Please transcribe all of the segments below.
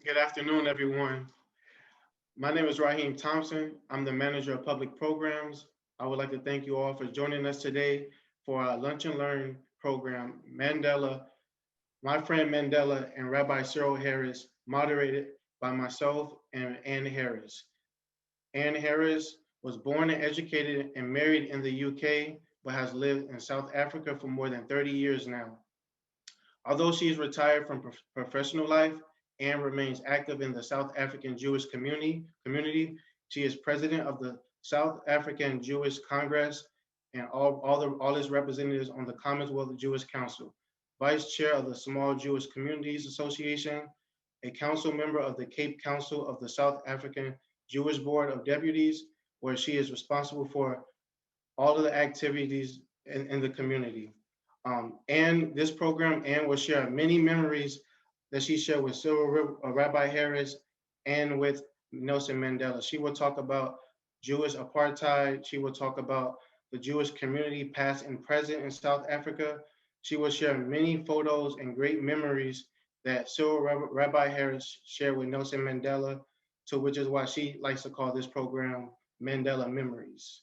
Good afternoon, everyone. My name is Raheem Thompson. I'm the manager of public programs. I would like to thank you all for joining us today for our Lunch and Learn program, Mandela, My Friend Mandela, and Rabbi Cyril Harris, moderated by myself and Ann Harris. Ann Harris was born and educated and married in the UK, but has lived in South Africa for more than 30 years now. Although she is retired from professional life and remains active in the South African Jewish community, she is president of the South African Jewish Congress and all its representatives on the Commonwealth Jewish Council, vice chair of the Small Jewish Communities Association, a council member of the Cape Council of the South African Jewish Board of Deputies, where she is responsible for all of the activities in the community. And this program, Anne will share many memories that she shared with Rabbi Harris and with Nelson Mandela. She will talk about Jewish apartheid. She will talk about the Jewish community past and present in South Africa. She will share many photos and great memories that Rabbi Harris shared with Nelson Mandela, so which is why she likes to call this program Mandela Memories.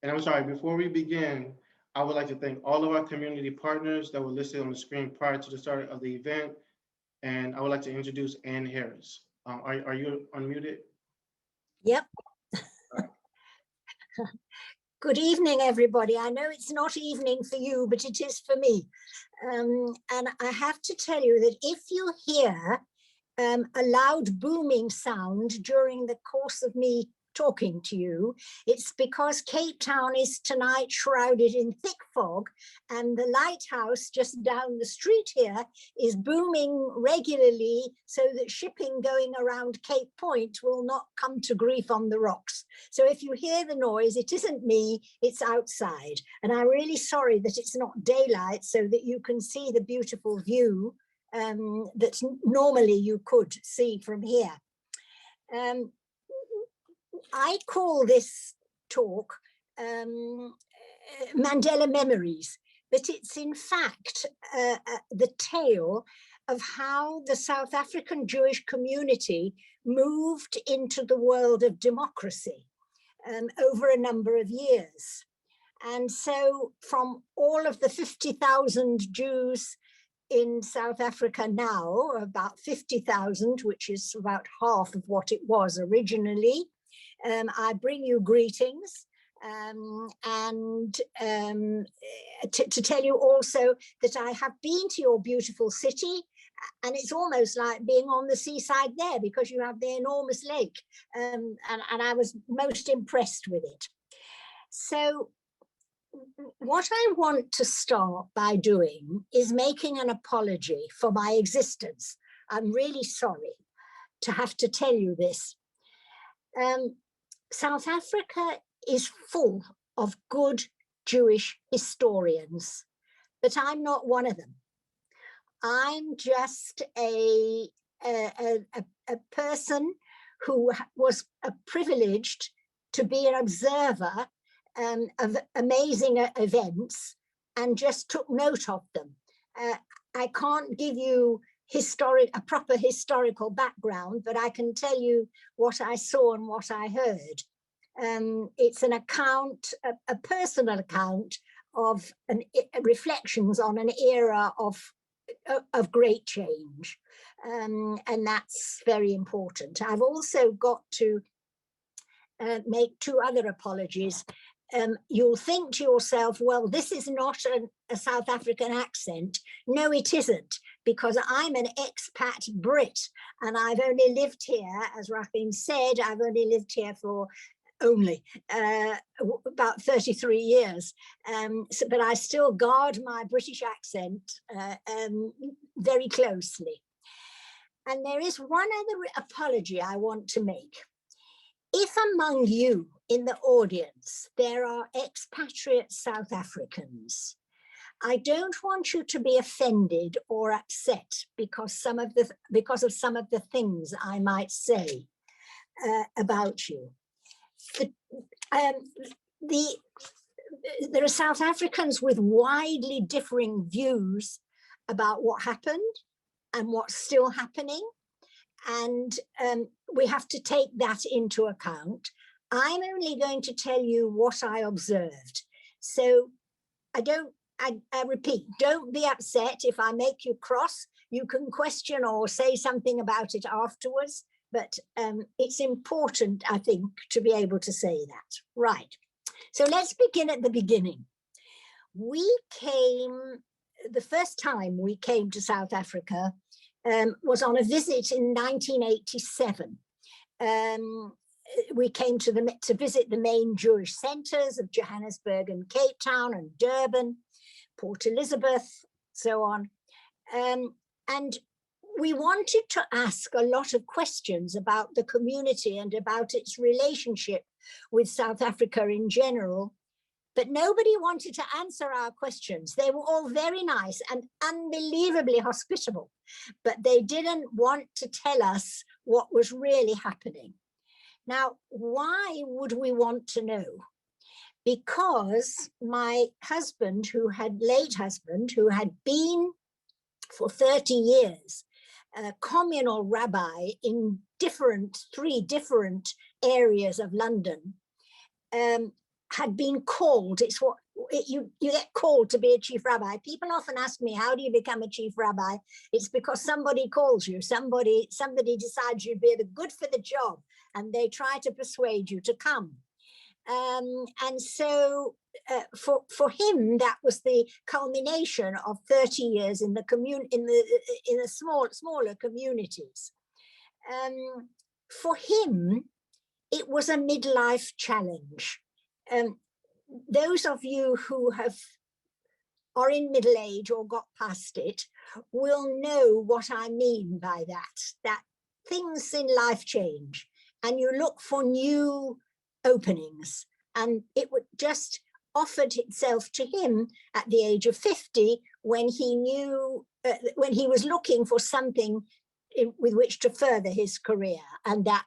And I'm sorry, before we begin, I would like to thank all of our community partners that were listed on the screen prior to the start of the event. And I would like to introduce Ann Harris. Are you unmuted? Yep. Good evening, everybody. I know it's not evening for you, but it is for me. And I have to tell you that if you hear a loud booming sound during the course of me talking to you, it's because Cape Town is tonight shrouded in thick fog, and the lighthouse just down the street here is booming regularly so that shipping going around Cape Point will not come to grief on the rocks. So if you hear the noise, it isn't me, it's outside. And I'm really sorry that it's not daylight so that you can see the beautiful view that normally you could see from here. I call this talk Mandela Memories, but it's in fact the tale of how the South African Jewish community moved into the world of democracy over a number of years. And so from all of the 50,000 Jews in South Africa now, about 50,000, which is about half of what it was originally, I bring you greetings and to tell you also that I have been to your beautiful city, and it's almost like being on the seaside there because you have the enormous lake, and I was most impressed with it. So what I want to start by doing is making an apology for my existence. I'm really sorry to have to tell you this. South Africa is full of good Jewish historians, but I'm not one of them. I'm just a person who was privileged to be an observer of amazing events and just took note of them. I can't give you a proper historical background, but I can tell you what I saw and what I heard. It's an account, a personal account of reflections on an era of great change, and that's very important. I've also got to make two other apologies. You'll think to yourself, well, this is not a South African accent. No, it isn't, because I'm an expat Brit, and I've only lived here, as Raheem said, I've only lived here for about 33 years. But I still guard my British accent very closely. And there is one other apology I want to make. If among you in the audience there are expatriate South Africans, I don't want you to be offended or upset because of some of the things I might say about you. there are South Africans with widely differing views about what happened and what's still happening. And we have to take that into account. I'm only going to tell you what I observed. So I repeat, don't be upset if I make you cross. You can question or say something about it afterwards, but it's important, I think, to be able to say that. Right. So let's begin at the beginning. The first time we came to South Africa was on a visit in 1987. We came to visit the main Jewish centers of Johannesburg and Cape Town and Durban, Port Elizabeth, so on. And we wanted to ask a lot of questions about the community and about its relationship with South Africa in general, but nobody wanted to answer our questions. They were all very nice and unbelievably hospitable, but they didn't want to tell us what was really happening. Now, why would we want to know? Because my husband, late husband, who had been for 30 years, a communal rabbi in three different areas of London, had been called. It's what you get called to be a chief rabbi. People often ask me, how do you become a chief rabbi? It's because somebody calls you, somebody decides you'd be good for the job, and they try to persuade you to come. And so for him, that was the culmination of 30 years in the smaller communities. For him, it was a midlife challenge. Those of you who are in middle age or got past it will know what I mean by that things in life change and you look for new openings, and it would just offered itself to him at the age of 50 when he knew when he was looking for something with which to further his career, and that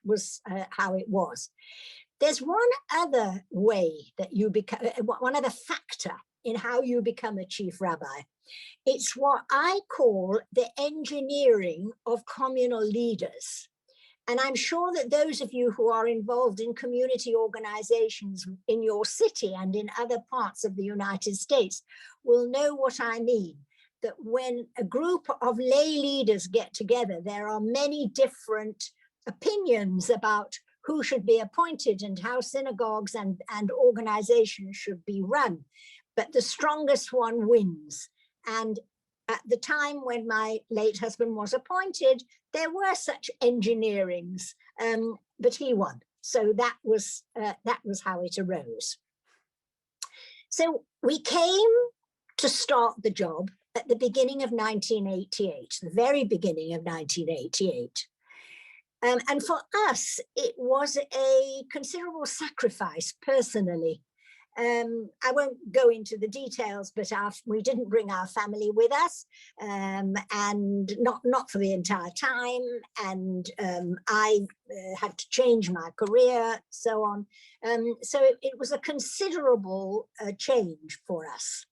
was how it was. There's one other way that you become, one other factor in how you become a chief rabbi. It's what I call the engineering of communal leaders. And I'm sure that those of you who are involved in community organizations in your city and in other parts of the United States will know what I mean. That when a group of lay leaders get together, there are many different opinions about who should be appointed and how synagogues and organizations should be run. But the strongest one wins. And at the time when my late husband was appointed, there were such engineerings, but he won. So that was how it arose. So we came to start the job at the beginning of 1988, the very beginning of 1988. And for us, it was a considerable sacrifice personally. I won't go into the details, but we didn't bring our family with us, and not for the entire time. And I had to change my career, so on. So it was a considerable change for us.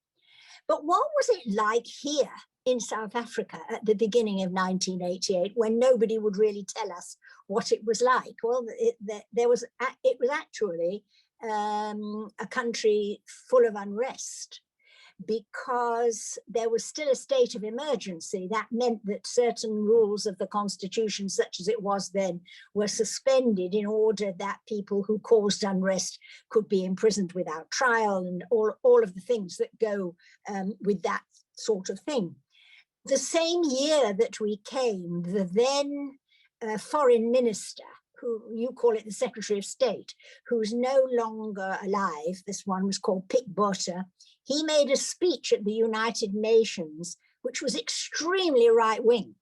But what was it like here in South Africa at the beginning of 1988, when nobody would really tell us what it was like? Well, it was actually a country full of unrest, because there was still a state of emergency. That meant that certain rules of the Constitution, such as it was then, were suspended in order that people who caused unrest could be imprisoned without trial, and all of the things that go with that sort of thing. The same year that we came, the then foreign minister, who you call it the Secretary of State, who's no longer alive, this one was called Pik Botha, he made a speech at the United Nations, which was extremely right-wing,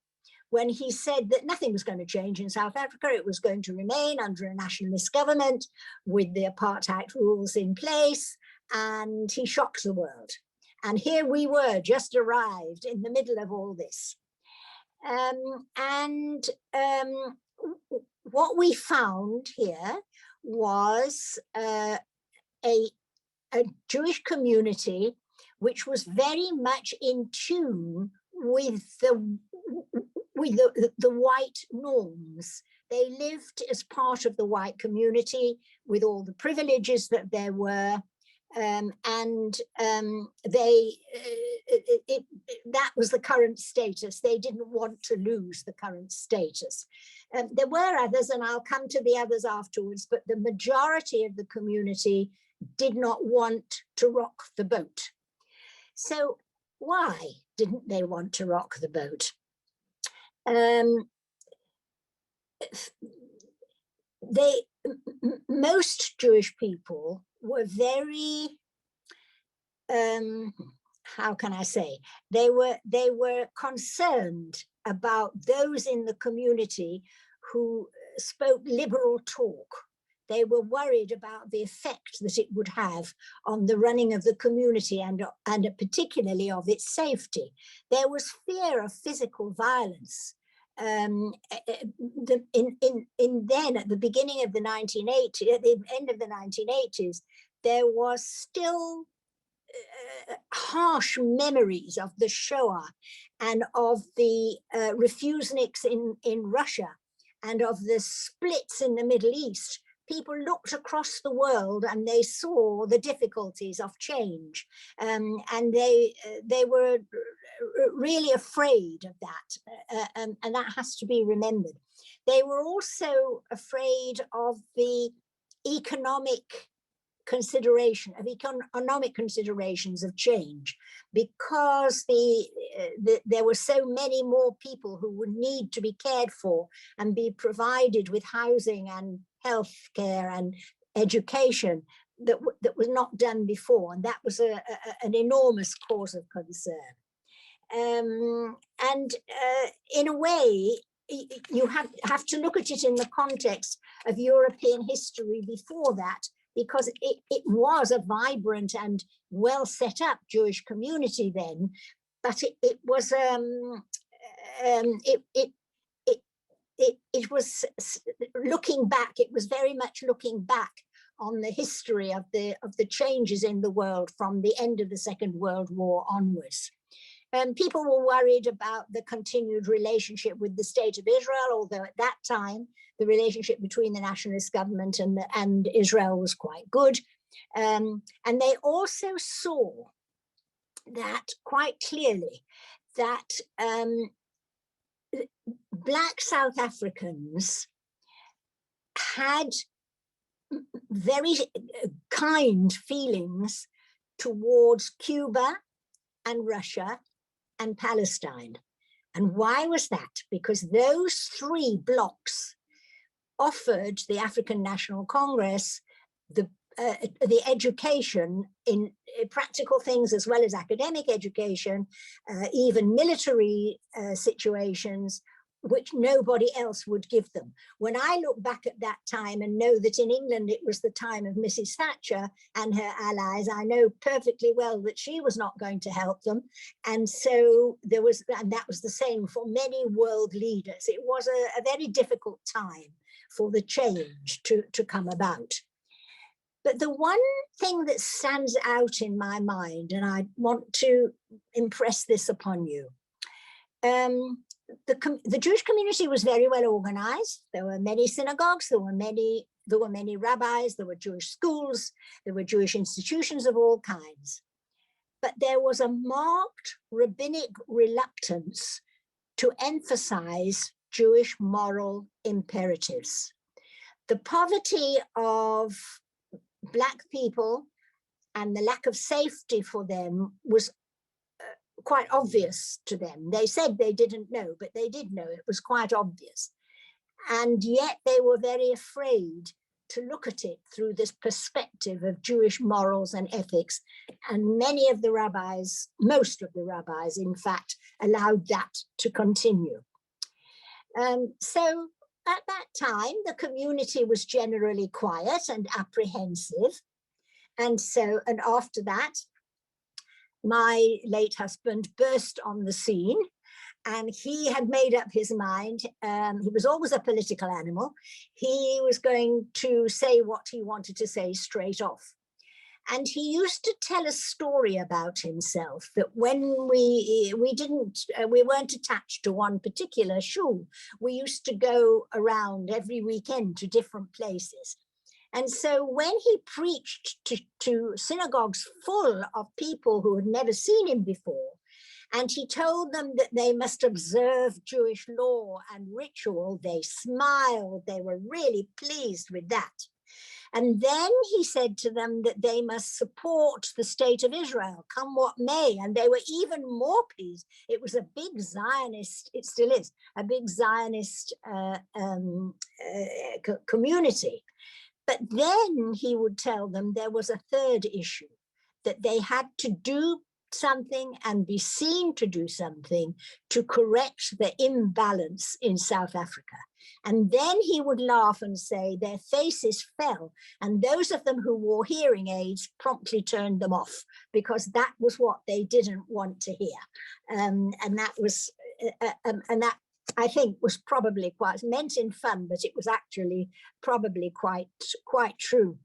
when he said that nothing was going to change in South Africa. It was going to remain under a nationalist government with the apartheid rules in place, and he shocked the world. And here we were, just arrived in the middle of all this. What we found here was a a Jewish community which was very much in tune with the white norms. They lived as part of the white community with all the privileges that there were, that was the current status. They didn't want to lose the current status. There were others, and I'll come to the others afterwards, but the majority of the community did not want to rock the boat. So why didn't they want to rock the boat? Most Jewish people were very, how can I say, they were concerned about those in the community who spoke liberal talk. They were worried about the effect that it would have on the running of the community and particularly of its safety. There was fear of physical violence. Then at the beginning of the 1980s, at the end of the 1980s, there was still harsh memories of the Shoah and of the refuseniks in Russia and of the splits in the Middle East. People looked across the world and they saw the difficulties of change, and they were really afraid of that, and that has to be remembered. They were also afraid of the economic considerations of change, because there were so many more people who would need to be cared for and be provided with housing and health care and education that was not done before, and that was an enormous cause of concern. In a way, you have to look at it in the context of European history before that, because it was a vibrant and well set up Jewish community then, but it was looking back. It was very much looking back on the history of the changes in the world from the end of the Second World War onwards. People were worried about the continued relationship with the State of Israel, although at that time the relationship between the nationalist government and Israel was quite good. And they also saw that quite clearly, that Black South Africans had very kind feelings towards Cuba and Russia and Palestine. And why was that? Because those three blocs offered the African National Congress the education in practical things as well as academic education, even military situations, which nobody else would give them. When I look back at that time and know that in England it was the time of Mrs. Thatcher and her allies, I know perfectly well that she was not going to help them. And so that was the same for many world leaders. It was a very difficult time for the change to come about. But the one thing that stands out in my mind, and I want to impress this upon you, the Jewish community was very well organized. There were many synagogues, there were many rabbis, there were Jewish schools, there were Jewish institutions of all kinds. But there was a marked rabbinic reluctance to emphasize Jewish moral imperatives. The poverty of Black people and the lack of safety for them was quite obvious to them. They said they didn't know, but they did know. It was quite obvious. And yet they were very afraid to look at it through this perspective of Jewish morals and ethics. And many of the rabbis, most of the rabbis, in fact, allowed that to continue. So at that time, the community was generally quiet and apprehensive. And after that, my late husband burst on the scene, and he had made up his mind. He was always a political animal. He was going to say what he wanted to say straight off. And he used to tell a story about himself that when we weren't attached to one particular shul. We used to go around every weekend to different places. And so when he preached to synagogues full of people who had never seen him before, and he told them that they must observe Jewish law and ritual, they smiled, they were really pleased with that. And then he said to them that they must support the state of Israel, come what may. And they were even more pleased. It was a big Zionist, it still is, a big Zionist community. But then he would tell them there was a third issue, that they had to do something and be seen to do something to correct the imbalance in South Africa. And then he would laugh and say their faces fell, and those of them who wore hearing aids promptly turned them off, because that was what they didn't want to hear. And that was, and that I think was probably quite meant in fun, but it was actually probably quite true.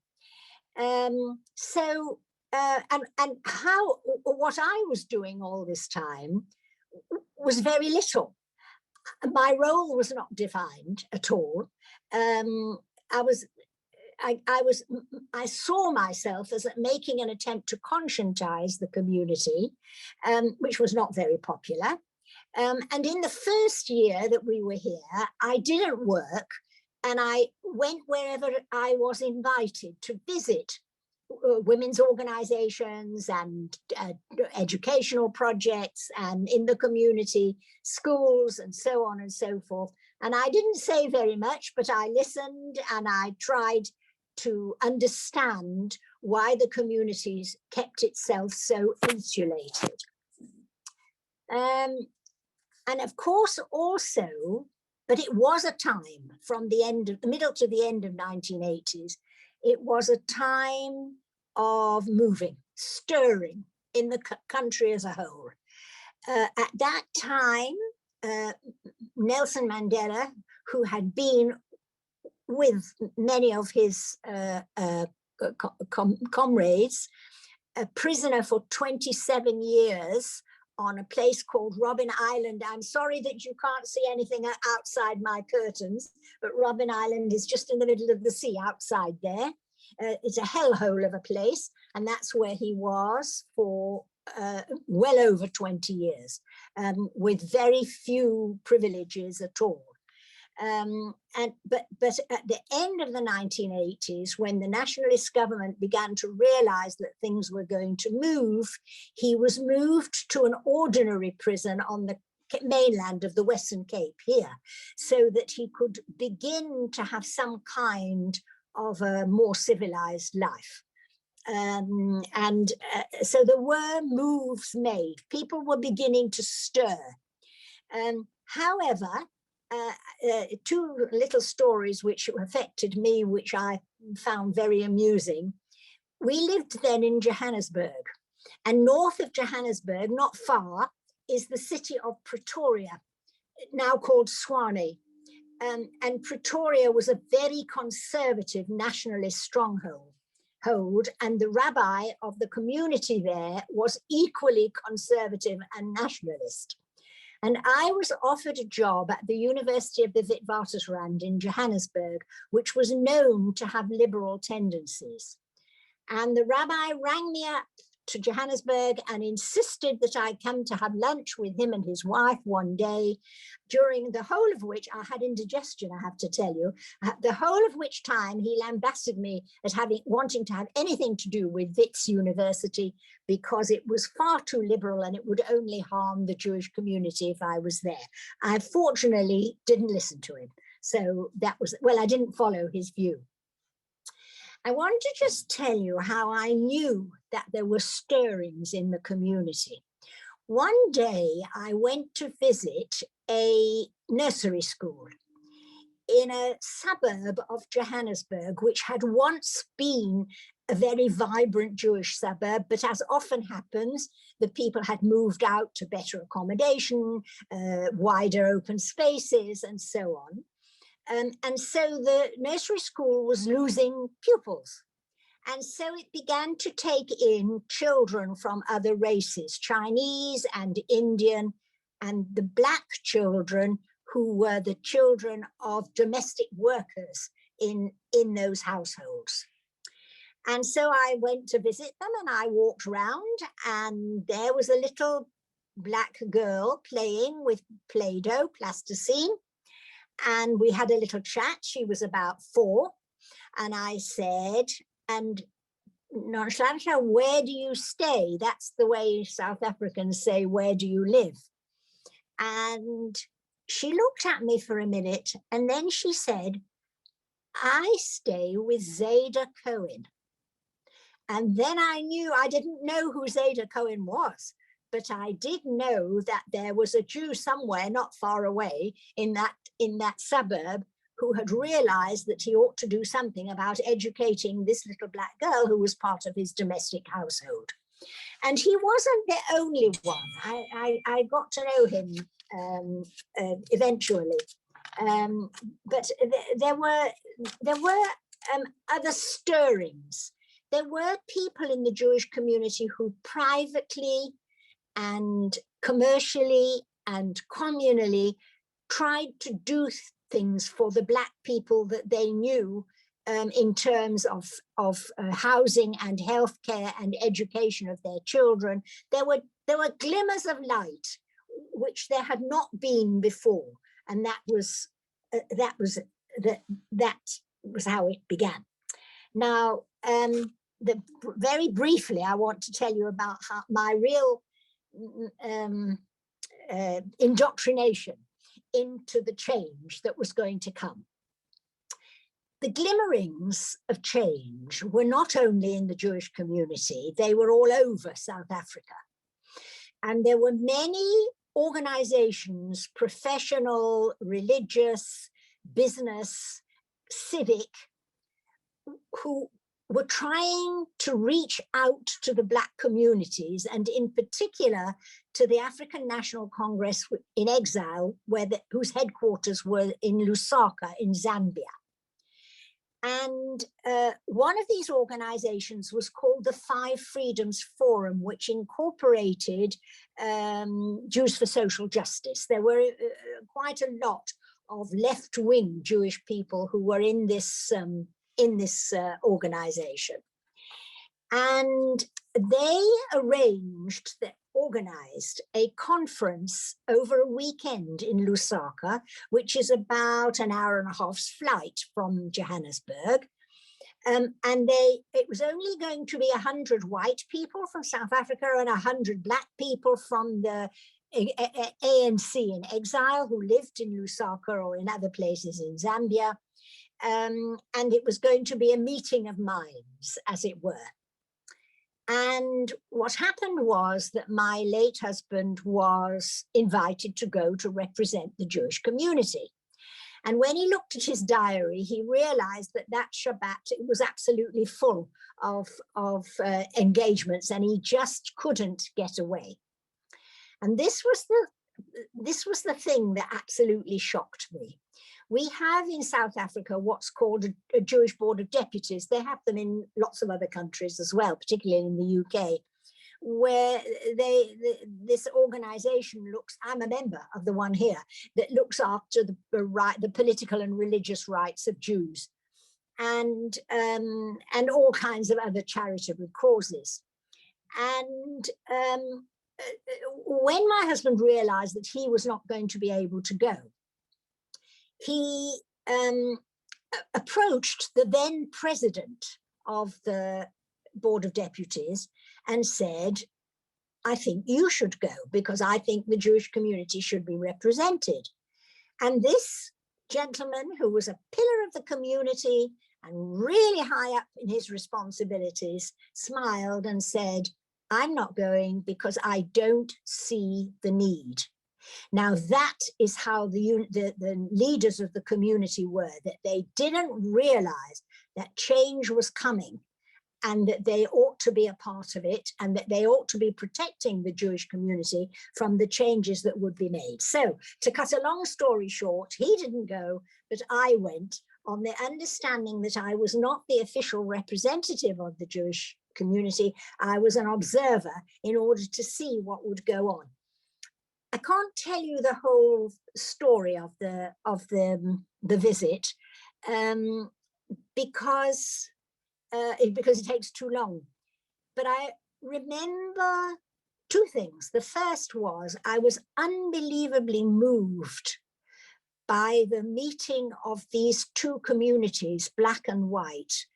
And how, what I was doing all this time was very little. My role was not defined at all. I saw myself as making an attempt to conscientize the community, which was not very popular. And in the first year that we were here, I didn't work, and I went wherever I was invited to visit women's organizations and educational projects, and in the community, schools, and so on and so forth. And I didn't say very much, but I listened and I tried to understand why the communities kept itself so insulated. And of course also, but it was a time from the middle to the end of 1980s, it was a time of moving, stirring in the country as a whole. At that time, Nelson Mandela, who had been with many of his comrades, a prisoner for 27 years on a place called Robben Island. I'm sorry that you can't see anything outside my curtains, but Robben Island is just in the middle of the sea outside there. It's a hellhole of a place, and that's where he was for well over 20 years, with very few privileges at all. But at the end of the 1980s, when the nationalist government began to realize that things were going to move, he was moved to an ordinary prison on the mainland of the Western Cape here, so that he could begin to have some kind of a more civilized life. So there were moves made. People were beginning to stir. However, two little stories which affected me, which I found very amusing. We lived then in Johannesburg, and north of Johannesburg, not far, is the city of Pretoria, now called Swane. And Pretoria was a very conservative nationalist stronghold, and the rabbi of the community there was equally conservative and nationalist. And I was offered a job at the University of the Witwatersrand in Johannesburg, which was known to have liberal tendencies. And the rabbi rang me up to Johannesburg and insisted that I come to have lunch with him and his wife one day, during the whole of which I had indigestion, I have to tell you, the whole of which time he lambasted me as wanting to have anything to do with Wits University, because it was far too liberal and it would only harm the Jewish community if I was there. I fortunately didn't listen to him. So that was, well, I didn't follow his view. I want to just tell you how I knew that there were stirrings in the community. One day I went to visit a nursery school in a suburb of Johannesburg, which had once been a very vibrant Jewish suburb, but as often happens, the people had moved out to better accommodation, wider open spaces, and so on. And so the nursery school was losing pupils. And so it began to take in children from other races, Chinese and Indian, and the Black children who were the children of domestic workers in those households. And so I went to visit them, and I walked around, and there was a little Black girl playing with Play-Doh, plasticine. And we had a little chat. She was about 4. And I said, and nonchalantly, where do you stay? That's the way South Africans say, where do you live? And she looked at me for a minute, and then she said, I stay with Zada Cohen. And then I knew, I didn't know who Zada Cohen was, but I did know that there was a Jew somewhere not far away in that suburb who had realized that he ought to do something about educating this little Black girl who was part of his domestic household. And he wasn't the only one. I got to know him eventually. But there were other stirrings. There were people in the Jewish community who privately and commercially and communally tried to do things for the Black people that they knew in terms of housing and healthcare and education of their children. There were glimmers of light which there had not been before, and that was how it began. Now, very briefly, I want to tell you about how my real indoctrination into the change that was going to come. The glimmerings of change were not only in the Jewish community, they were all over South Africa. And there were many organizations, professional, religious, business, civic, who were trying to reach out to the Black communities, and in particular to the African National Congress in exile, whose headquarters were in Lusaka in Zambia. And one of these organizations was called the Five Freedoms Forum, which incorporated Jews for Social Justice. There were quite a lot of left-wing Jewish people who were in this organization. And they organized a conference over a weekend in Lusaka, which is about an hour and a half's flight from Johannesburg. And it was only going to be 100 white people from South Africa and 100 Black people from the ANC in exile who lived in Lusaka or in other places in Zambia. And it was going to be a meeting of minds, as it were. And what happened was that my late husband was invited to go to represent the Jewish community. And when he looked at his diary, he realized that Shabbat, it was absolutely full of engagements, and he just couldn't get away. And this was the thing that absolutely shocked me. We have in South Africa what's called a Jewish Board of Deputies. They have them in lots of other countries as well, particularly in the UK, where this organization looks, I'm a member of the one here, that looks after the political and religious rights of Jews, and all kinds of other charitable causes. And when my husband realized that he was not going to be able to go, he approached the then president of the Board of Deputies and said, I think you should go, because I think the Jewish community should be represented. And this gentleman, who was a pillar of the community and really high up in his responsibilities, smiled and said, I'm not going because I don't see the need. Now, that is how the leaders of the community were, that they didn't realize that change was coming and that they ought to be a part of it, and that they ought to be protecting the Jewish community from the changes that would be made. So, to cut a long story short, he didn't go, but I went on the understanding that I was not the official representative of the Jewish community. I was an observer in order to see what would go on. I can't tell you the whole story of the visit because it takes too long. But I remember two things. The first was I was unbelievably moved by the meeting of these two communities, black and white,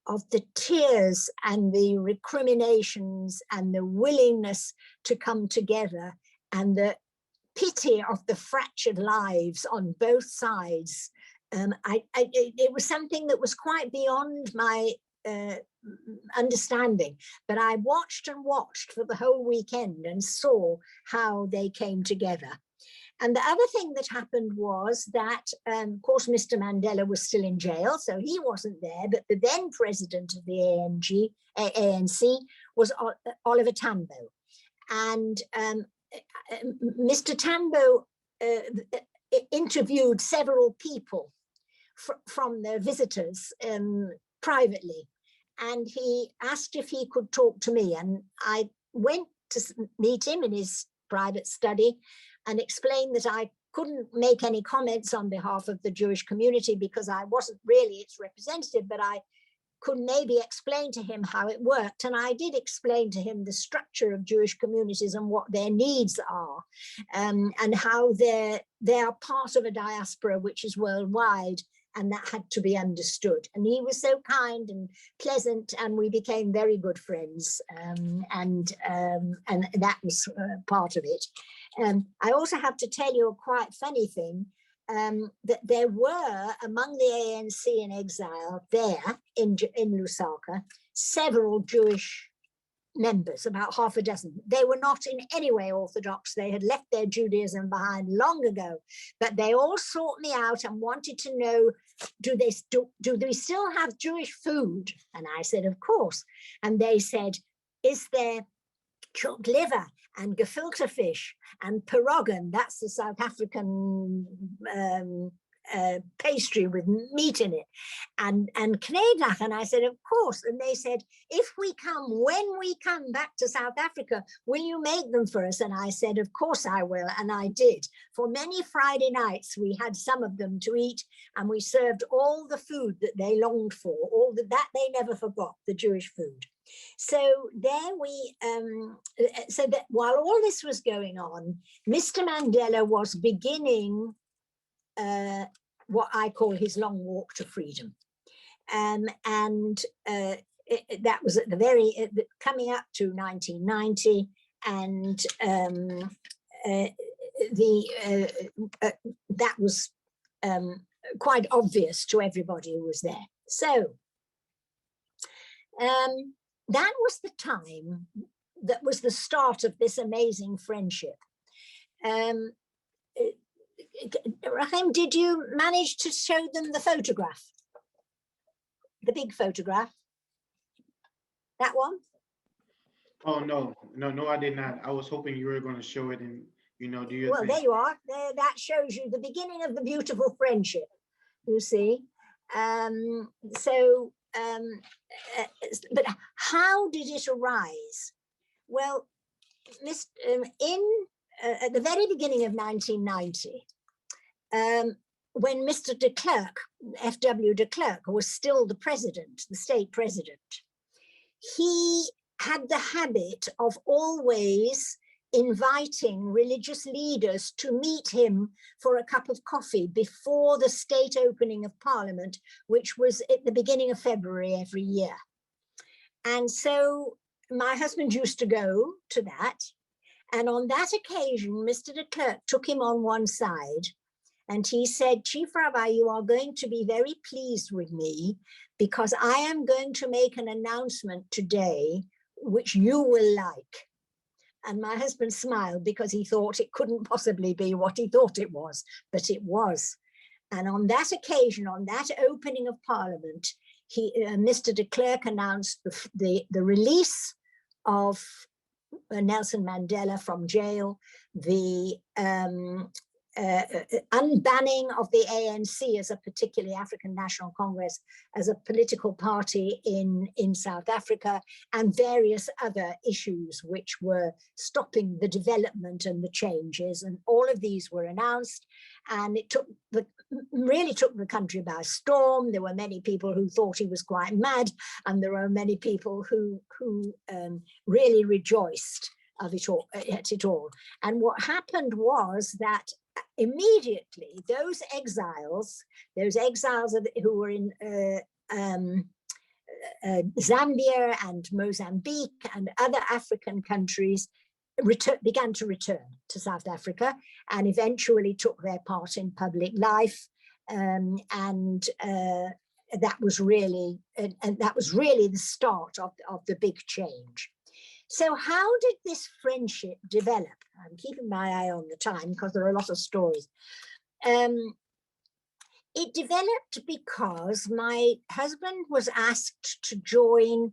of the tears and the recriminations and the willingness to come together and the pity of the fractured lives on both sides. It was something that was quite beyond my understanding, but I watched and watched for the whole weekend and saw how they came together. And the other thing that happened was that, of course, Mr. Mandela was still in jail, so he wasn't there, but the then president of the ANC was Oliver Tambo. And Mr. Tambo interviewed several people from the visitors privately, and he asked if he could talk to me. And I went to meet him in his private study and explained that I couldn't make any comments on behalf of the Jewish community because I wasn't really its representative, but I could maybe explain to him how it worked. And I did explain to him the structure of Jewish communities and what their needs are, and how they are part of a diaspora which is worldwide, and that had to be understood. And he was so kind and pleasant, and we became very good friends, and that was part of it. I also have to tell you a quite funny thing, that there were among the ANC in exile there in Lusaka several Jewish members, about half a dozen. They were not in any way Orthodox. They had left their Judaism behind long ago, but they all sought me out and wanted to know, do they still have Jewish food? And I said, of course. And they said, is there chopped liver and gefilte fish and pierogan? That's the South African pastry with meat in it, and knedlach. And I said, of course. And they said, when we come back to South Africa, will you make them for us? And I said, of course I will. And I did. For many Friday nights, we had some of them to eat, and we served all the food that they longed for, all that they never forgot, the Jewish food. So there we, so that while all this was going on, Mr. Mandela was beginning what I call his long walk to freedom. That was at the very, coming up to 1990, and that was quite obvious to everybody who was there. So that was the time that was the start of this amazing friendship. Rahim, did you manage to show them the photograph? The big photograph? That one? Oh, no, I did not. I was hoping you were going to show it and, do your Well, thing. there you are. That shows you the beginning of the beautiful friendship, you see. But how did it arise? Well, at the very beginning of 1990, when Mr. de Klerk, F.W. de Klerk, was still the president, the state president, he had the habit of always inviting religious leaders to meet him for a cup of coffee before the state opening of Parliament, which was at the beginning of February every year. And so my husband used to go to that. And on that occasion, Mr. de Klerk took him on one side and he said, Chief Rabbi, you are going to be very pleased with me because I am going to make an announcement today which you will like. And my husband smiled because he thought it couldn't possibly be what he thought it was, but it was. And on that occasion, on that opening of Parliament, Mr. de Klerk announced the release of Nelson Mandela from jail, the unbanning of the ANC as a particularly African National Congress as a political party in South Africa, and various other issues which were stopping the development and the changes. And all of these were announced, and it really took the country by storm. There were many people who thought he was quite mad, and there were many people who really rejoiced at it all. And what happened was that immediately those exiles who were in Zambia and Mozambique and other African countries began to return to South Africa, and eventually took their part in public life. That was really the start of the big change. So how did this friendship develop? I'm keeping my eye on the time because there are a lot of stories. It developed because my husband was asked to join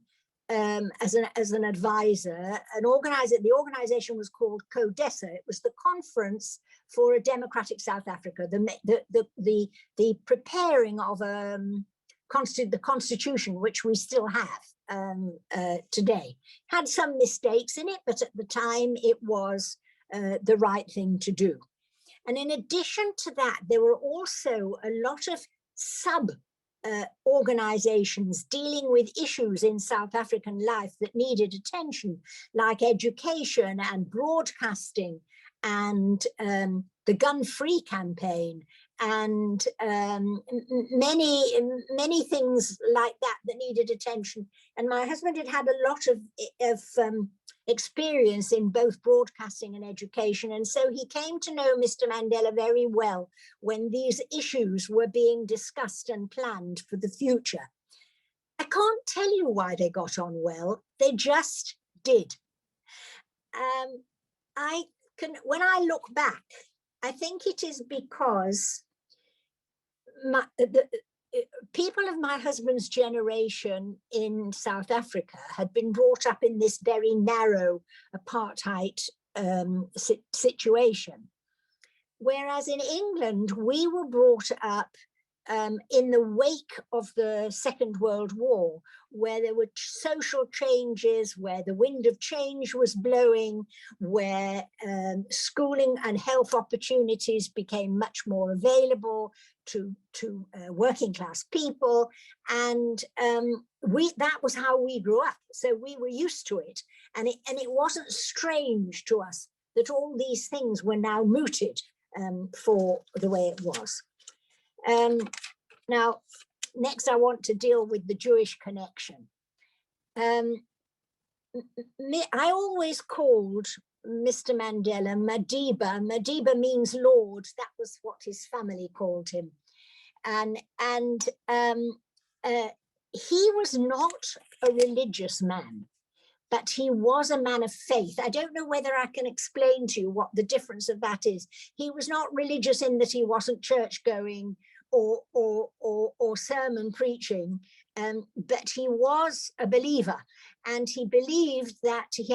as an advisor, the organization was called CODESA. It was the Conference for a Democratic South Africa, the preparing of the Constitution, which we still have today. Had some mistakes in it, but at the time it was the right thing to do. And in addition to that, there were also a lot of organizations dealing with issues in South African life that needed attention, like education and broadcasting and the gun-free campaign and many things like that needed attention. And my husband had a lot of experience in both broadcasting and education. And so he came to know Mr. Mandela very well when these issues were being discussed and planned for the future. I can't tell you why they got on well. They just did. When I look back, I think it is because the people of my husband's generation in South Africa had been brought up in this very narrow apartheid situation. Whereas in England, we were brought up in the wake of the Second World War, where there were social changes, where the wind of change was blowing, where schooling and health opportunities became much more available to working class people. And that was how we grew up. So we were used to it. And it wasn't strange to us that all these things were now mooted for the way it was. Now, next I want to deal with the Jewish connection. I always called Mr. Mandela Madiba. Madiba means Lord. That was what his family called him. And he was not a religious man, but he was a man of faith. I don't know whether I can explain to you what the difference of that is. He was not religious in that he wasn't church going or sermon preaching, but he was a believer, and he believed that he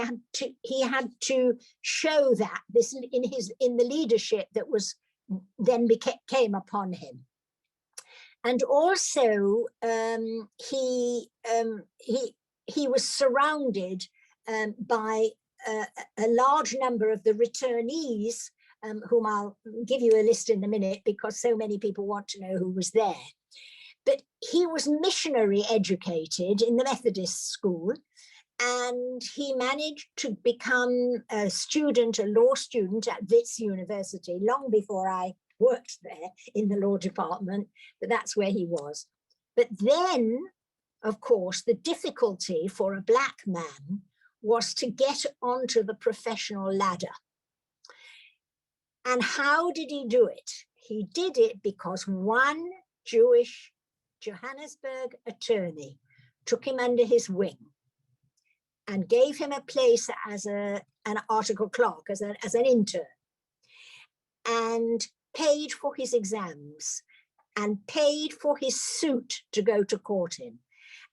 had to show that this in the leadership that was then came upon him. And also he was surrounded by a large number of the returnees, whom I'll give you a list in a minute because so many people want to know who was there. But he was missionary educated in the Methodist school, and he managed to become a law student at Wits University long before I worked there in the law department, but that's where he was. But then, of course, the difficulty for a Black man was to get onto the professional ladder. And how did he do it? He did it because one Jewish Johannesburg attorney took him under his wing and gave him a place as an article clerk, as an intern, and paid for his exams and paid for his suit to go to court in.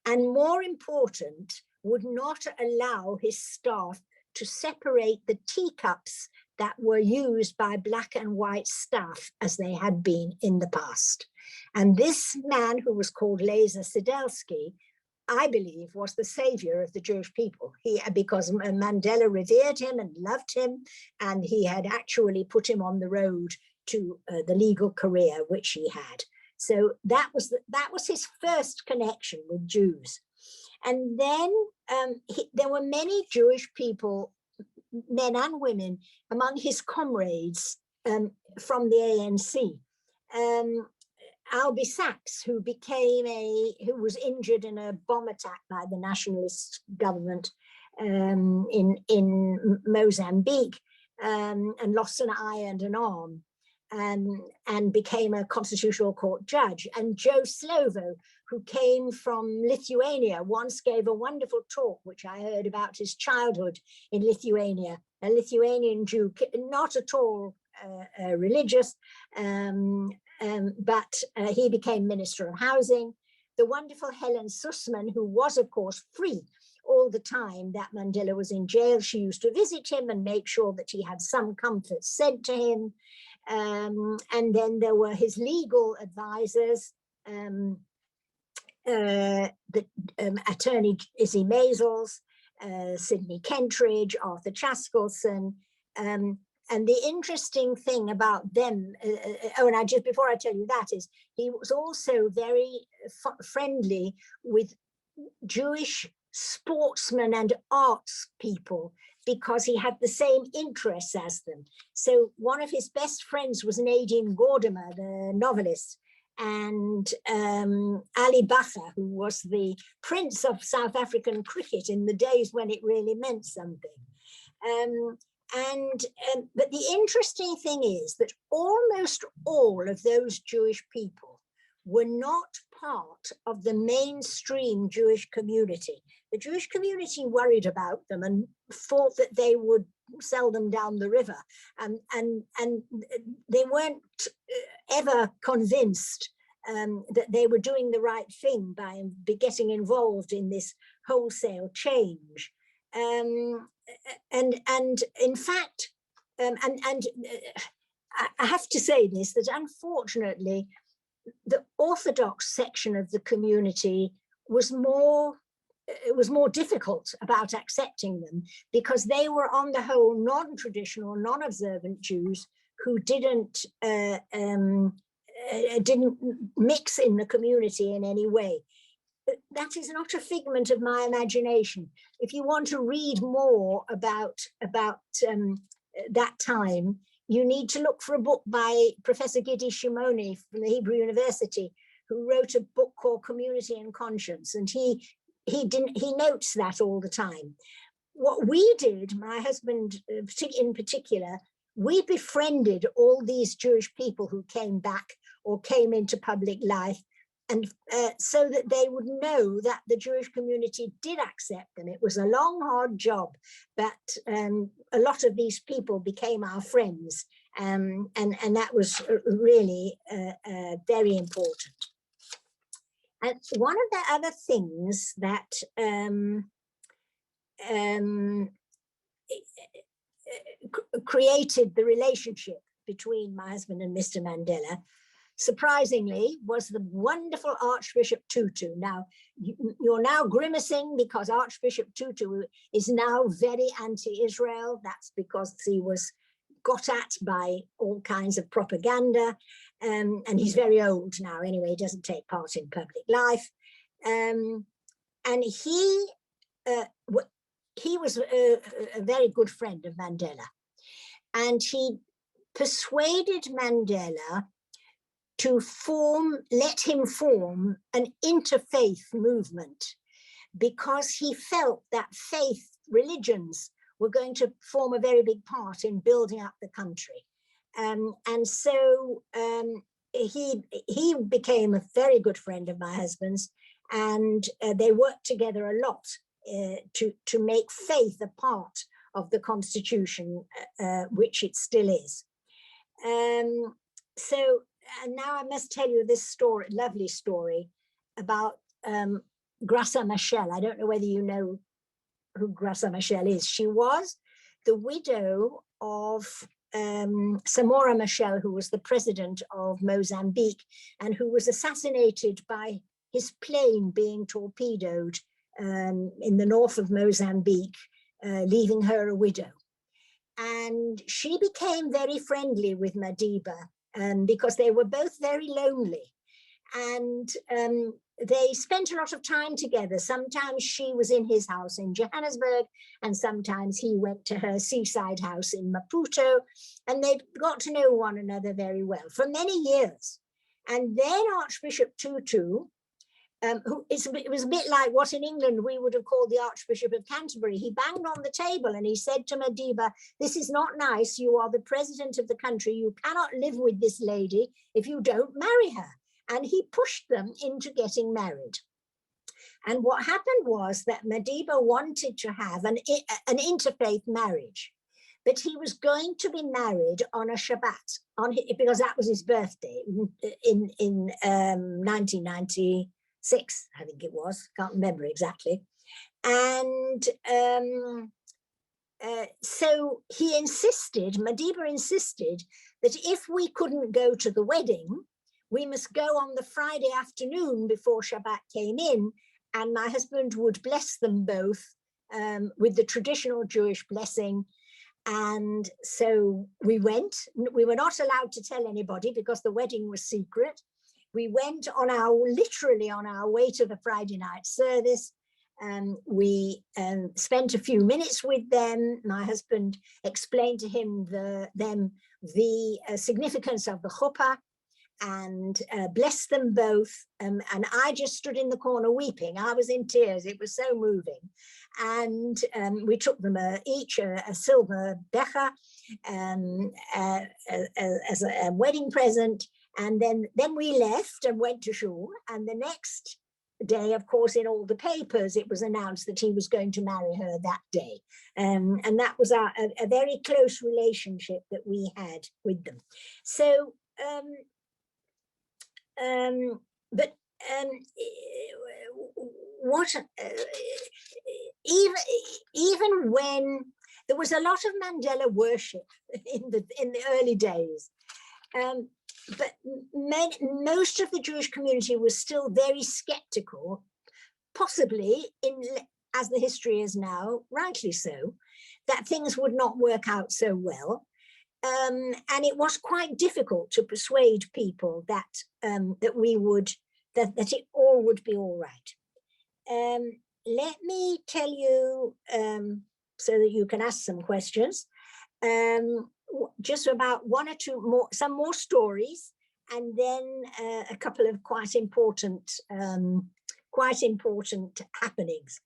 And more important, would not allow his staff to separate the teacups that were used by black and white staff as they had been in the past. And this man, who was called Lazer Sidelsky, I believe, was the savior of the Jewish people. Because Mandela revered him and loved him, and he had actually put him on the road to the legal career which he had. So that was his first connection with Jews. And then there were many Jewish people, men and women, among his comrades from the ANC. Albie Sachs, who was injured in a bomb attack by the nationalist government in Mozambique, and lost an eye and an arm, and became a constitutional court judge. And Joe Slovo, who came from Lithuania, once gave a wonderful talk, which I heard, about his childhood in Lithuania, a Lithuanian Jew, not at all religious, but he became Minister of Housing. The wonderful Helen Sussman, who was, of course, free all the time that Mandela was in jail. She used to visit him and make sure that he had some comforts sent to him. And then there were his legal advisors, the attorney Izzy Maisels, Sidney Kentridge, Arthur Chaskelson. And the interesting thing about them, and before I tell you that, is he was also very friendly with Jewish sportsmen and arts people, because he had the same interests as them. So one of his best friends was Nadine Gordimer, the novelist, and Ali Bacher, who was the prince of South African cricket in the days when it really meant something. But the interesting thing is that almost all of those Jewish people were not part of the mainstream Jewish community. The Jewish community worried about them and thought that they would sell them down the river. And they weren't ever convinced that they were doing the right thing by getting involved in this wholesale change. And in fact, I have to say this, that unfortunately, the Orthodox section of the community was more difficult about accepting them, because they were on the whole non-traditional, non-observant Jews who didn't mix in the community in any way. That is not a figment of my imagination. If you want to read more about that time, you need to look for a book by Professor Gidi Shimoni from the Hebrew University, who wrote a book called Community and Conscience, and he notes that all the time. What we did, my husband in particular, we befriended all these Jewish people who came back or came into public life, and so that they would know that the Jewish community did accept them. It was a long, hard job, but a lot of these people became our friends, and that was really very important. And one of the other things that created the relationship between my husband and Mr. Mandela, surprisingly, was the wonderful Archbishop Tutu. Now, you're now grimacing because Archbishop Tutu is now very anti-Israel. That's because he was got at by all kinds of propaganda, and he's very old now anyway. He doesn't take part in public life, and he was a very good friend of Mandela, and he persuaded Mandela to let him form an interfaith movement, because he felt that religions were going to form a very big part in building up the country. And so he became a very good friend of my husband's, and they worked together a lot to make faith a part of the Constitution, which it still is. And now I must tell you this story, lovely story about Graça Machel. I don't know whether you know who Graça Machel is. She was the widow of Samora Machel, who was the president of Mozambique and who was assassinated by his plane being torpedoed in the north of Mozambique, leaving her a widow. And she became very friendly with Madiba because they were both very lonely. And they spent a lot of time together. Sometimes she was in his house in Johannesburg, and sometimes he went to her seaside house in Maputo, and they got to know one another very well for many years. And then Archbishop Tutu, it was a bit like what in England we would have called the Archbishop of Canterbury. He banged on the table and he said to Madiba, "This is not nice. You are the president of the country. You cannot live with this lady if you don't marry her." And he pushed them into getting married. And what happened was that Madiba wanted to have an interfaith marriage, but he was going to be married on a Shabbat, because that was his birthday in 1996, I think it was, can't remember exactly. And so he insisted, Madiba insisted, that if we couldn't go to the wedding, we must go on the Friday afternoon before Shabbat came in, and my husband would bless them both with the traditional Jewish blessing. And so we went. We were not allowed to tell anybody because the wedding was secret. We went literally on our way to the Friday night service. We spent a few minutes with them. My husband explained to him the significance of the chuppah, and blessed them both. And I just stood in the corner weeping. I was in tears. It was so moving. And we took them each a silver becher as a wedding present. And then we left and went to shul. And the next day, of course, in all the papers, it was announced that he was going to marry her that day. And that was a very close relationship that we had with them. So, even when there was a lot of Mandela worship in the early days, but most of the Jewish community was still very skeptical, possibly as the history is now, rightly so, that things would not work out so well. And it was quite difficult to persuade people that that it all would be all right. Let me tell you, so that you can ask some questions, just about some more stories, and then a couple of quite important happenings.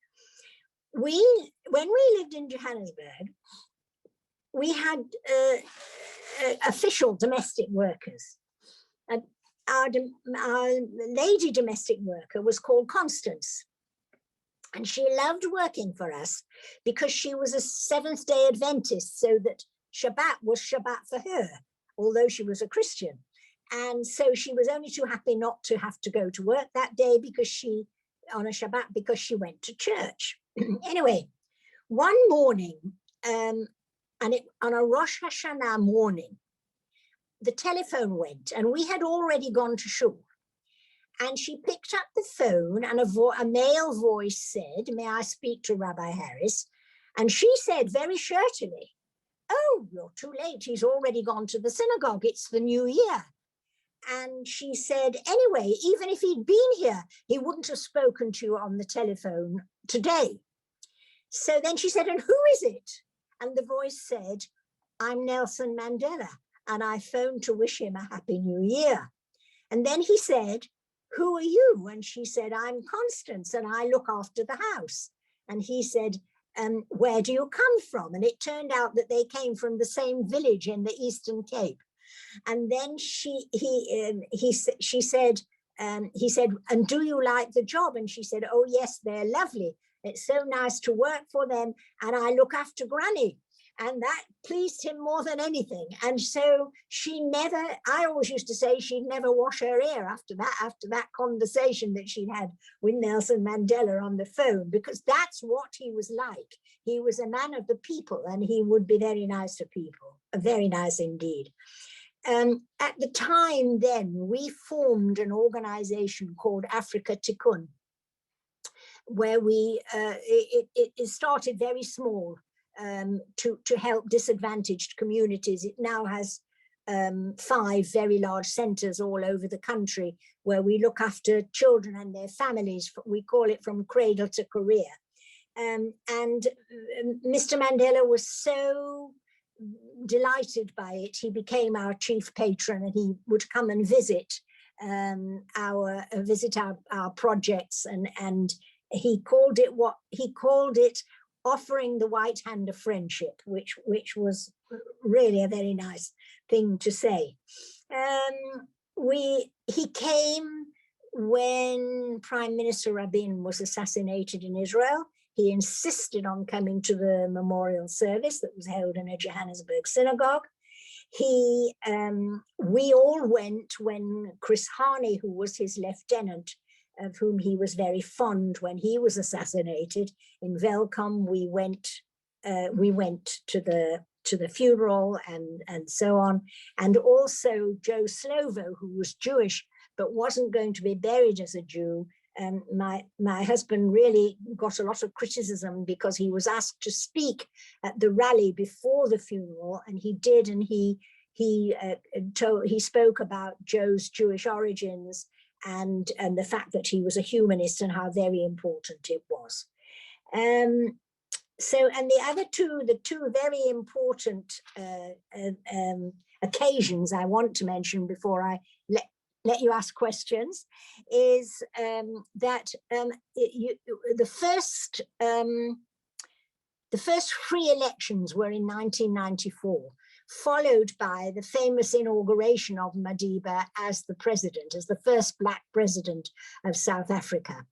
When we lived in Johannesburg, we had official domestic workers. And our lady domestic worker was called Constance. And she loved working for us because she was a Seventh-day Adventist, so that Shabbat was Shabbat for her, although she was a Christian. And so she was only too happy not to have to go to work that day on a Shabbat, because she went to church. Anyway, one morning, on a Rosh Hashanah morning, the telephone went, and we had already gone to shul. And she picked up the phone, and a male voice said, "May I speak to Rabbi Harris?" And she said very shirtily, "Oh, you're too late. He's already gone to the synagogue. It's the new year." And she said, "Anyway, even if he'd been here, he wouldn't have spoken to you on the telephone today." So then she said, "And who is it?" And the voice said, "I'm Nelson Mandela, and I phoned to wish him a happy new year." And then he said, "Who are you?" And she said, "I'm Constance, and I look after the house." And he said, "Where do you come from?" And it turned out that they came from the same village in the Eastern Cape. And then he said, "And do you like the job?" And she said, "Oh yes, they're lovely. It's so nice to work for them, and I look after Granny." And that pleased him more than anything. And so I always used to say she'd never wash her hair after that conversation that she'd had with Nelson Mandela on the phone, because that's what he was like. He was a man of the people, and he would be very nice to people, very nice indeed. At the time then, we formed an organization called Africa Tikkun, where it started very small, to help disadvantaged communities. It now has 5 very large centers all over the country where we look after children and their families. We call it from cradle to career. And Mr. Mandela was so delighted by it. He became our chief patron, and he would come and visit our projects, and he called it offering the white hand of friendship, which was really a very nice thing to say. He came when Prime Minister Rabin was assassinated in Israel. He insisted on coming to the memorial service that was held in a Johannesburg synagogue. We all went when Chris Hani, who was his lieutenant, of whom he was very fond when he was assassinated in Welkom, we went to the funeral and so on. And also Joe Slovo, who was Jewish but wasn't going to be buried as a Jew. My husband really got a lot of criticism because he was asked to speak at the rally before the funeral, and he did, and he spoke about Joe's Jewish origins and the fact that he was a humanist and how very important it was. And the two very important occasions I want to mention before I let you ask questions is that the first free elections were in 1994, followed by the famous inauguration of Madiba as the president, as the first Black president of South Africa.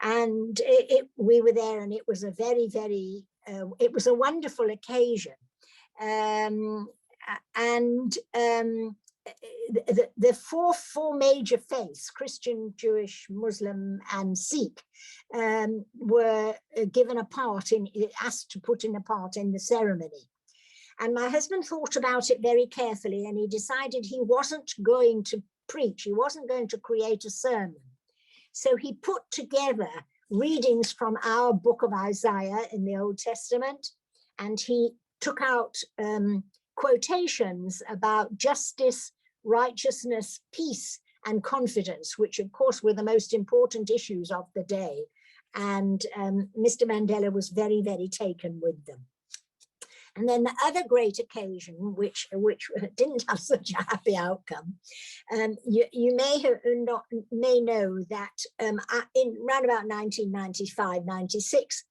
And we were there, and it was a very, very, it was a wonderful occasion. The four major faiths, Christian, Jewish, Muslim, and Sikh, were given a part asked to put in a part in the ceremony. And my husband thought about it very carefully, and he decided he wasn't going to preach, he wasn't going to create a sermon. So he put together readings from our book of Isaiah in the Old Testament, and he took out quotations about justice, righteousness, peace, and confidence, which of course were the most important issues of the day. And Mr. Mandela was very, very taken with them. And then the other great occasion, which didn't have such a happy outcome, you may know that in around about 1995, 96,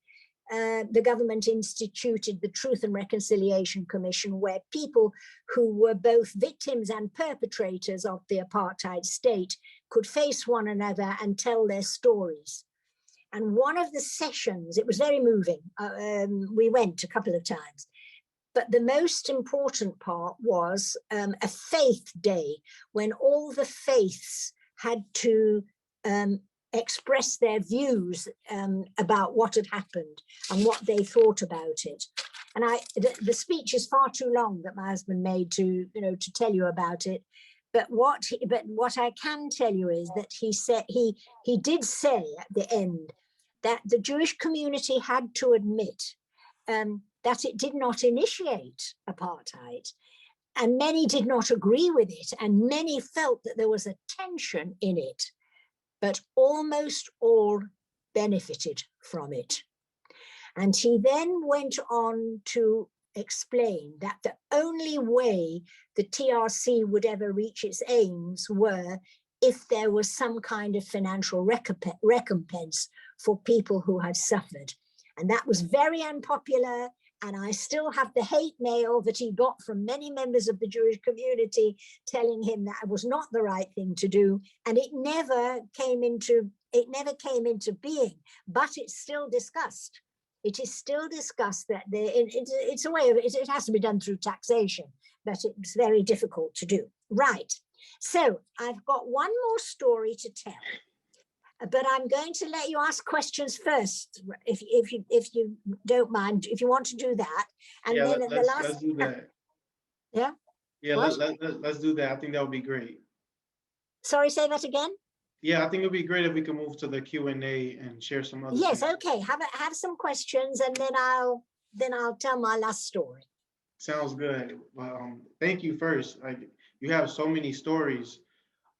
the government instituted the Truth and Reconciliation Commission, where people who were both victims and perpetrators of the apartheid state could face one another and tell their stories. And one of the sessions, it was very moving. We went a couple of times. But the most important part was a faith day, when all the faiths had to express their views about what had happened and what they thought about it. And the speech is far too long that my husband made to tell you about it. But what I can tell you is that he did say at the end that the Jewish community had to admit that it did not initiate apartheid, and many did not agree with it, and many felt that there was a tension in it, but almost all benefited from it. And he then went on to explain that the only way the TRC would ever reach its aims were if there was some kind of financial recompense for people who had suffered. And that was very unpopular. And I still have the hate mail that he got from many members of the Jewish community telling him that it was not the right thing to do. And it never came into being, but it's still discussed. It is still discussed that it's a way of it has to be done through taxation, but it's very difficult to do. Right. So I've got one more story to tell, but I'm going to let you ask questions first, if you don't mind, if you want to do that, and Yeah, then at the last. let's do that. Yeah. Yeah, What? let's do that. I think that would be great. Sorry, say that again. Yeah, I think it'd be great if we can move to the Q&A and share some other Yes. things. Okay. Have some questions, and then I'll tell my last story. Sounds good. Well, thank you first. Like, you have so many stories.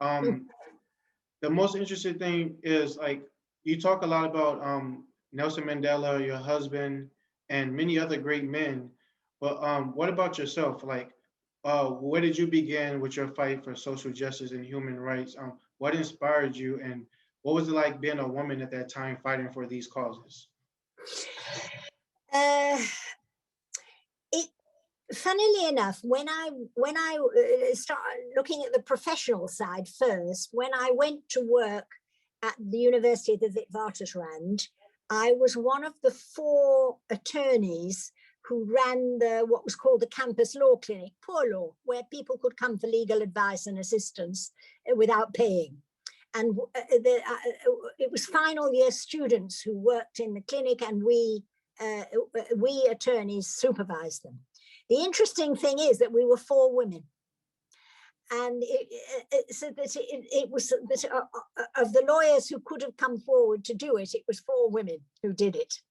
The most interesting thing is, like, you talk a lot about Nelson Mandela, your husband, and many other great men. But what about yourself? Like, where did you begin with your fight for social justice and human rights? What inspired you, and what was it like being a woman at that time fighting for these causes? Funnily enough, when I started looking at the professional side first, when I went to work at the University of the Witwatersrand, I was one of the 4 attorneys who ran what was called the campus law clinic, poor law, where people could come for legal advice and assistance without paying. And it was final year students who worked in the clinic, and we attorneys supervised them. The interesting thing is that we were 4 women, and it was that of the lawyers who could have come forward to do it, it was 4 women who did it.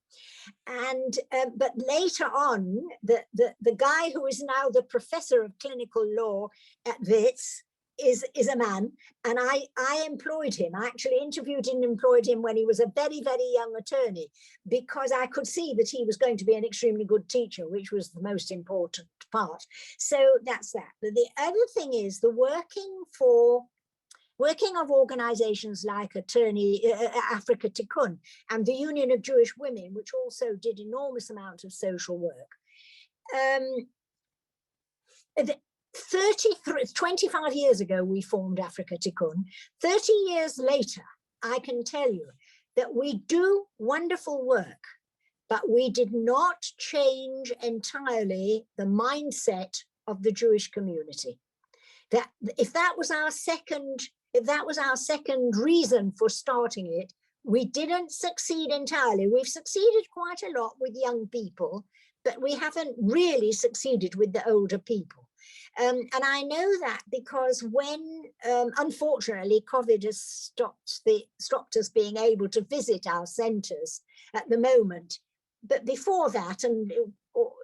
And but later on, the guy who is now the professor of clinical law at Wits is a man, and I employed him. I actually interviewed and employed him when he was a very, very young attorney, because I could see that he was going to be an extremely good teacher, which was the most important part. So that's that. But the other thing is the working of organizations like Africa Tikkun and the Union of Jewish Women, which also did enormous amount of social work. 25 years ago, we formed Africa Tikkun. 30 years later, I can tell you that we do wonderful work, but we did not change entirely the mindset of the Jewish community. That if that was our second reason for starting it, we didn't succeed entirely. We've succeeded quite a lot with young people, but we haven't really succeeded with the older people. And I know that because when, unfortunately, COVID has stopped us being able to visit our centres at the moment. But before that, and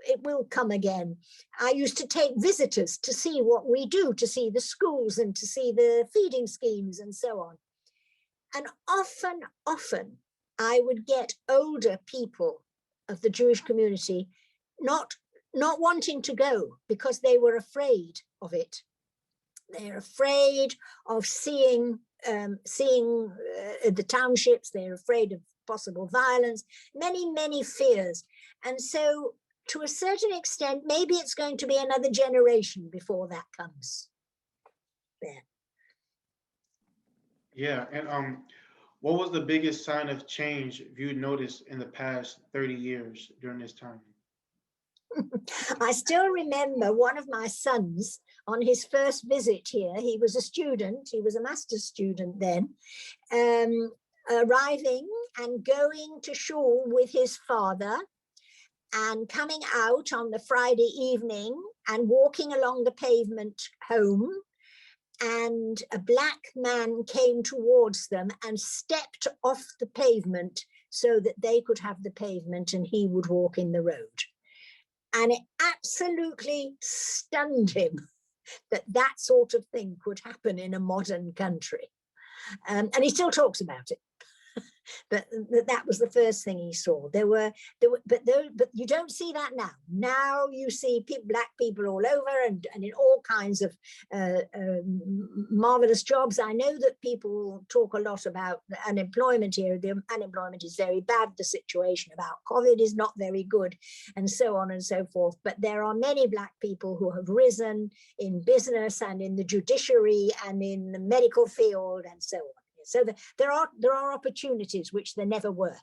it will come again, I used to take visitors to see what we do, to see the schools and to see the feeding schemes and so on. And often I would get older people of the Jewish community not wanting to go because they were afraid of it. They're afraid of seeing the townships. They're afraid of possible violence, many fears. And so to a certain extent, maybe it's going to be another generation before that comes. There. Yeah, and what was the biggest sign of change you noticed in the past 30 years during this time? I still remember one of my sons on his first visit here. He was a student, he was a master's student then, arriving and going to shul with his father and coming out on the Friday evening and walking along the pavement home. And a black man came towards them and stepped off the pavement so that they could have the pavement and he would walk in the road. And it absolutely stunned him that that sort of thing could happen in a modern country. And he still talks about it. But that was the first thing he saw. But you don't see that now. Now you see black people all over and in all kinds of marvelous jobs. I know that people talk a lot about the unemployment here. The unemployment is very bad. The situation about COVID is not very good, and so on and so forth. But there are many black people who have risen in business and in the judiciary and in the medical field and so on. So there are opportunities which there never were.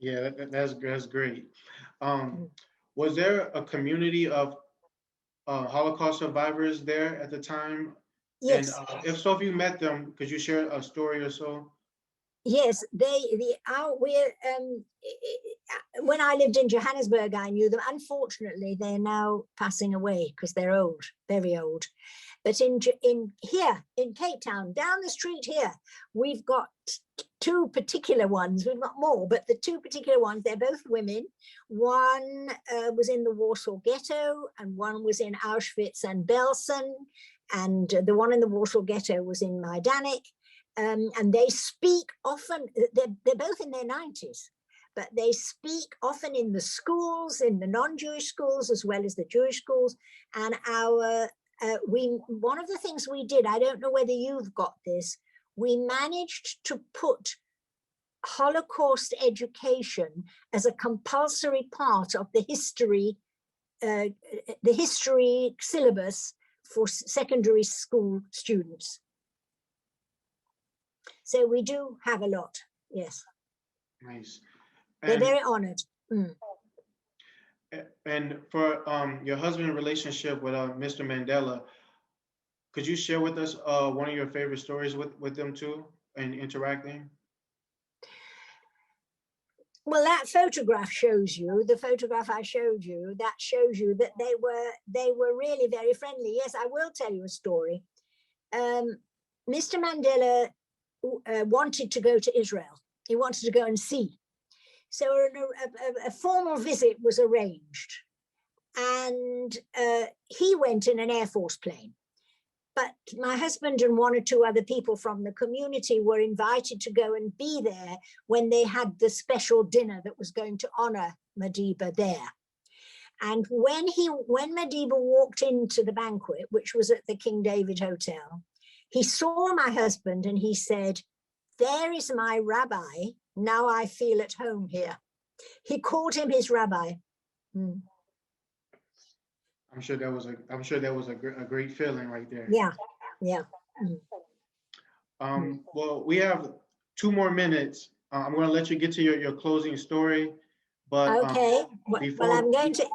Yeah, that's great. Um, Mm. was there a community of Holocaust survivors there at the time? And Yes, if so, if you met them, could you share a story or so? yes, we're, when I lived in Johannesburg, I knew them. Unfortunately, they're now passing away because they're old, very old. But in here in Cape Town, down the street here, we've got two particular ones. We've got more, but the two particular ones, they're both women. One was in the Warsaw Ghetto, and one was in Auschwitz and Belsen. And the one in the Warsaw Ghetto was in Majdanek. And they speak often, they're both in their 90s, but they speak often in the schools, in the non-Jewish schools, as well as the Jewish schools. And one of the things we did, I don't know whether you've got this, we managed to put Holocaust education as a compulsory part of the history syllabus for secondary school students. So we do have a lot, yes. Nice. They're And very honored. Mm. and for your husband relationship with Mr. Mandela, could you share with us one of your favorite stories with them too and interacting? Well, that photograph shows you, the photograph I showed you, that shows you that they were really very friendly. Yes, I will tell you a story. Mr. Mandela wanted to go to Israel. He wanted to go and see. So a formal visit was arranged, and he went in an Air Force plane. But my husband and one or two other people from the community were invited to go and be there when they had the special dinner that was going to honor Madiba there. And when Madiba walked into the banquet, which was at the King David Hotel, he saw my husband and he said, "There is my rabbi. Now I feel at home here." He called him his rabbi. Mm. I'm sure that was a great feeling right there. Yeah, yeah. Well, we have 2 more minutes. I'm going to let you get to your closing story, but Okay. Well, I'm going to.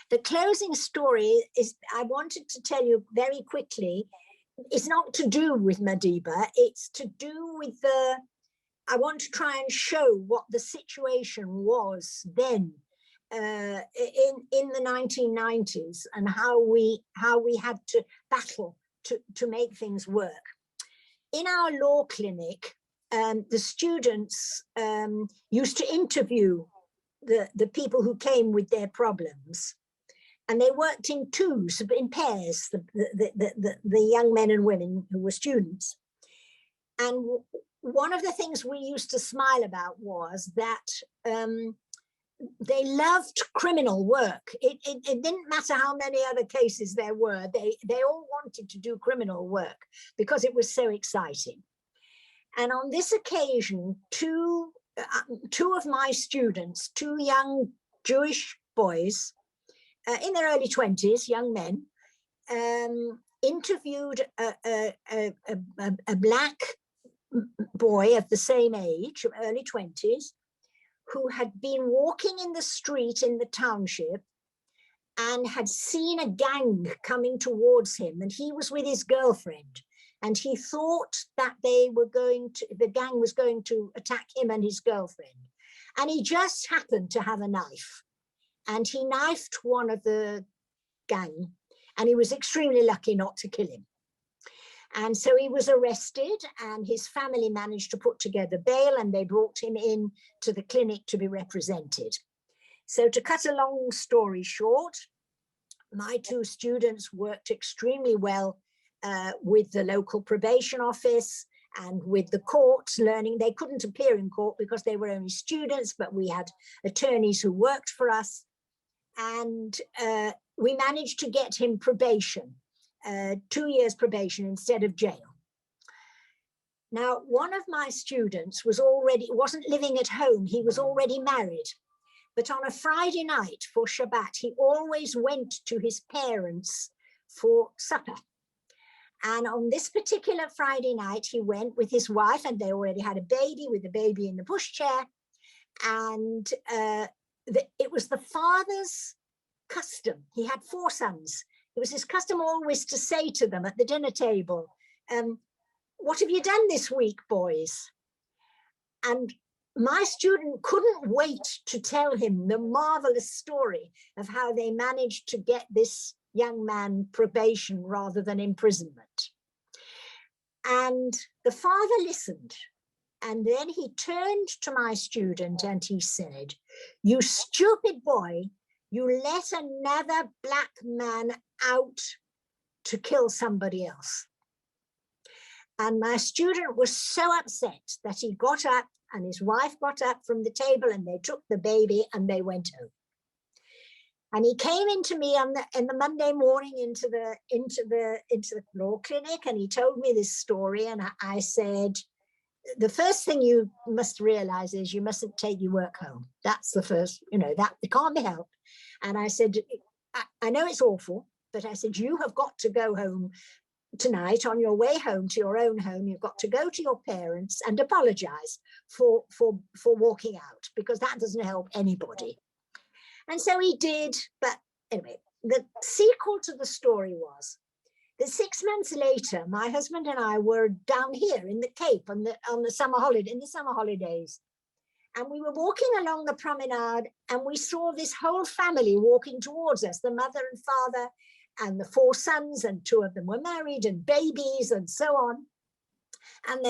The closing story is, I wanted to tell you very quickly, it's not to do with Madiba, it's to do with I want to try and show what the situation was then in the 1990s and how we had to battle to make things work. In our law clinic, the students used to interview the people who came with their problems, and they worked in twos, in pairs, the young men and women who were students. And one of the things we used to smile about was that they loved criminal work. It didn't matter how many other cases there were. They all wanted to do criminal work because it was so exciting. And on this occasion, two of my students, two young Jewish boys in their early 20s, young men, interviewed a black boy of the same age, early 20s, who had been walking in the street in the township and had seen a gang coming towards him, and he was with his girlfriend, and he thought that the gang was going to attack him and his girlfriend. And he just happened to have a knife, and he knifed one of the gang, and he was extremely lucky not to kill him. And so he was arrested, and his family managed to put together bail, and they brought him in to the clinic to be represented. So to cut a long story short, my two students worked extremely well with the local probation office and with the courts, learning. They couldn't appear in court because they were only students, but we had attorneys who worked for us. And we managed to get him probation. 2 years probation instead of jail. Now, one of my students wasn't living at home, he was already married. But on a Friday night for Shabbat, he always went to his parents for supper. And on this particular Friday night, he went with his wife, and they already had a baby, with the baby in the pushchair. And it was the father's custom. He had 4 sons. It was his custom always to say to them at the dinner table, what have you done this week, boys? And my student couldn't wait to tell him the marvelous story of how they managed to get this young man probation rather than imprisonment. And the father listened. And then he turned to my student and he said, "You stupid boy, you let another black man out to kill somebody else." And my student was so upset that he got up, and his wife got up from the table, and they took the baby and they went home. And he came into me on the Monday morning into the law clinic, and he told me this story. And I said, the first thing you must realize is you mustn't take your work home. That's the first, that it can't be helped. And I said, I know it's awful, but I said, you have got to go home tonight. On your way home to your own home, you've got to go to your parents and apologize for walking out, because that doesn't help anybody. And so he did. But anyway, the sequel to the story was that 6 months later, my husband and I were down here in the Cape in the summer holidays. And we were walking along the promenade, and we saw this whole family walking towards us, the mother and father and the 4 sons, and 2 of them were married, and babies and so on. And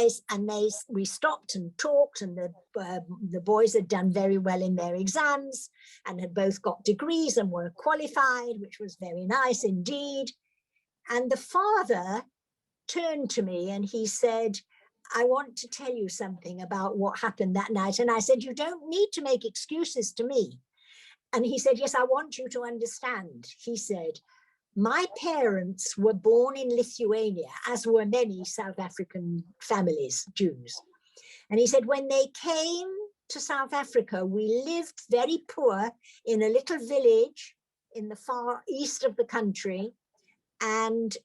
we stopped and talked, and the boys had done very well in their exams and had both got degrees and were qualified, which was very nice indeed. And the father turned to me and he said, "I want to tell you something about what happened that night." And I said, "You don't need to make excuses to me." And he said, "Yes, I want you to understand." He said, "My parents were born in Lithuania, as were many South African families, Jews." And he said, "When they came to South Africa, we lived very poor in a little village in the far east of the country. And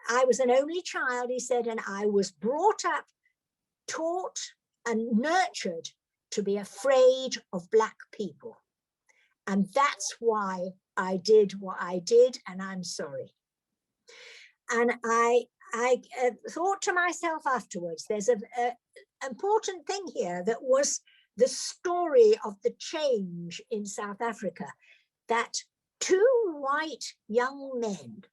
I was an only child," he said, "and I was brought up, taught and nurtured to be afraid of Black people. And that's why I did what I did, and I'm sorry." And I thought to myself afterwards, there's an important thing here that was the story of the change in South Africa, that 2 white young men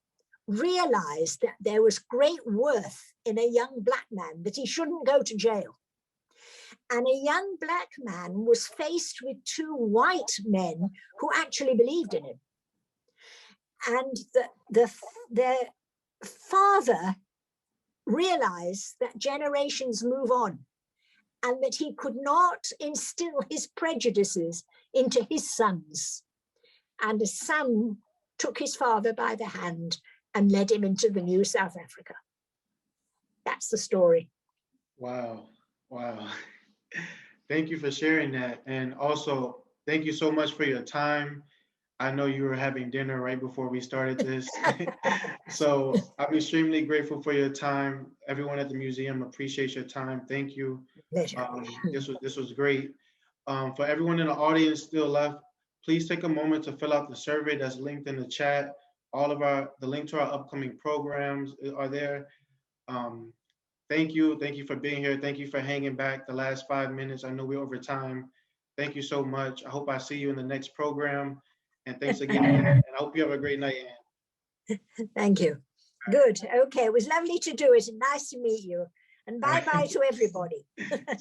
realized that there was great worth in a young Black man, that he shouldn't go to jail. And a young Black man was faced with 2 white men who actually believed in him. And the father realized that generations move on, and that he could not instill his prejudices into his sons. And the son took his father by the hand and led him into the new South Africa. That's the story. Wow. Wow. Thank you for sharing that. And also, thank you so much for your time. I know you were having dinner right before we started this. So I'm extremely grateful for your time. Everyone at the museum appreciates your time. Thank you. This was great. For everyone in the audience still left, please take a moment to fill out the survey that's linked in the chat. The link to our upcoming programs are there. Thank you for being here. Thank you for hanging back the last 5 minutes. I know we're over time. Thank you so much. I hope I see you in the next program. And thanks again. And I hope you have a great night, Anne. Thank you. Good. Okay. It was lovely to do it, and nice to meet you. And bye-bye to everybody.